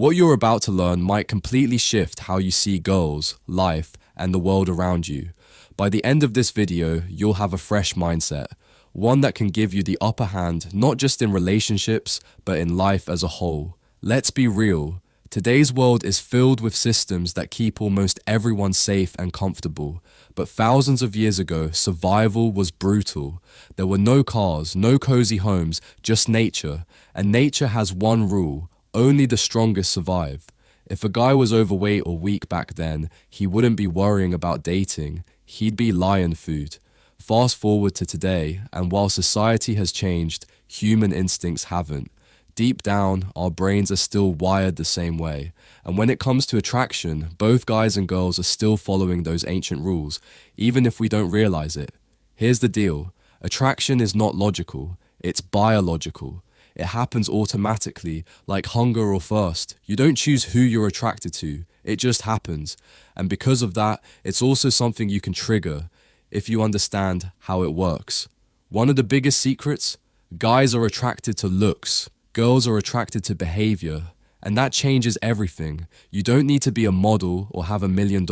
What you're about to learn might completely shift how you see girls, life, and the world around you. By the end of this video, you'll have a fresh mindset, one that can give you the upper hand not just in relationships, but in life as a whole. Let's be real. Today's world is filled with systems that keep almost everyone safe and comfortable. But thousands of years ago, survival was brutal. There were no cars, no cozy homes, just nature. And nature has one rule: only the strongest survive. If a guy was overweight or weak back then, he wouldn't be worrying about dating. He'd be lion food. Fast forward to today, and while society has changed, human instincts haven't. Deep down, our brains are still wired the same way. And when it comes to attraction, both guys and girls are still following those ancient rules, even if we don't realize it. Here's the deal. Attraction is not logical. It's biological. It happens automatically, like hunger or thirst. You don't choose who you're attracted to. It just happens. And because of that, it's also something you can trigger if you understand how it works. One of the biggest secrets: guys are attracted to looks. Girls are attracted to behavior, and that changes everything. You don't need to be a model or have $1 million.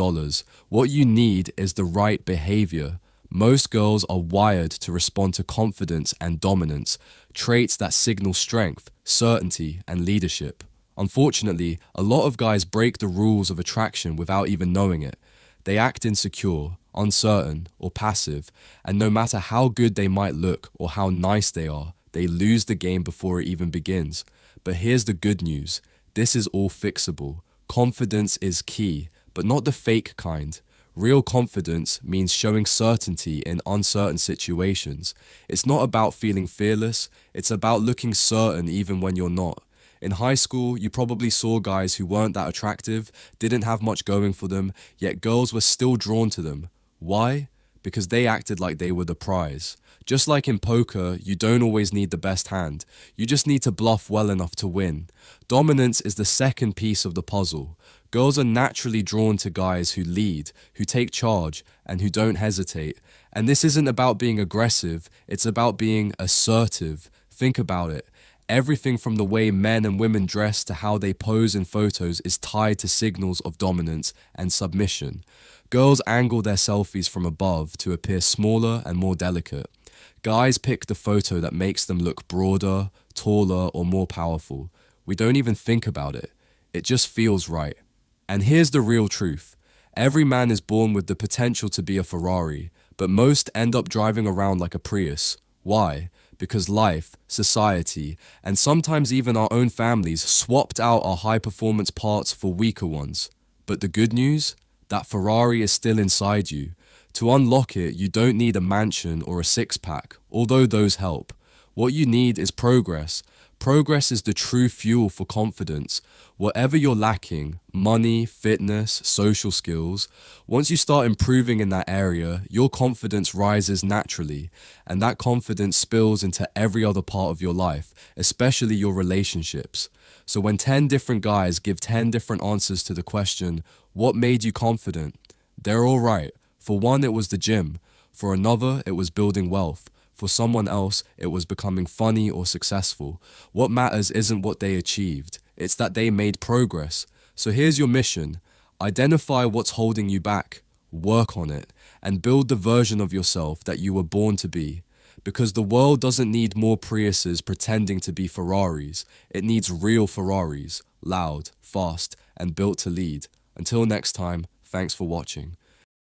What you need is the right behavior. Most girls are wired to respond to confidence and dominance, traits that signal strength, certainty, and leadership. Unfortunately, a lot of guys break the rules of attraction without even knowing it. They act insecure, uncertain, or passive, and no matter how good they might look or how nice they are, they lose the game before it even begins. But here's the good news. This is all fixable. Confidence is key, but not the fake kind. Real confidence means showing certainty in uncertain situations. It's not about feeling fearless, it's about looking certain even when you're not. In high school, you probably saw guys who weren't that attractive, didn't have much going for them, yet girls were still drawn to them. Why? Because they acted like they were the prize. Just like in poker, you don't always need the best hand. You just need to bluff well enough to win. Dominance is the second piece of the puzzle. Girls are naturally drawn to guys who lead, who take charge, and who don't hesitate. And this isn't about being aggressive, it's about being assertive. Think about it. Everything from the way men and women dress to how they pose in photos is tied to signals of dominance and submission. Girls angle their selfies from above to appear smaller and more delicate. Guys pick the photo that makes them look broader, taller, or more powerful. We don't even think about it. It just feels right. And here's the real truth. Every man is born with the potential to be a Ferrari, but most end up driving around like a Prius. Why? Because life, society, and sometimes even our own families swapped out our high-performance parts for weaker ones. But the good news? That Ferrari is still inside you. To unlock it, you don't need a mansion or a six-pack, although those help. What you need is progress. Progress is the true fuel for confidence. Whatever you're lacking, money, fitness, social skills, once you start improving in that area, your confidence rises naturally, and that confidence spills into every other part of your life, especially your relationships. So when 10 different guys give 10 different answers to the question, what made you confident? They're all right. For one, it was the gym. For another, it was building wealth. For someone else, it was becoming funny or successful. What matters isn't what they achieved. It's that they made progress. So here's your mission. Identify what's holding you back. Work on it. And build the version of yourself that you were born to be. Because the world doesn't need more Priuses pretending to be Ferraris. It needs real Ferraris. Loud, fast, and built to lead. Until next time, thanks for watching.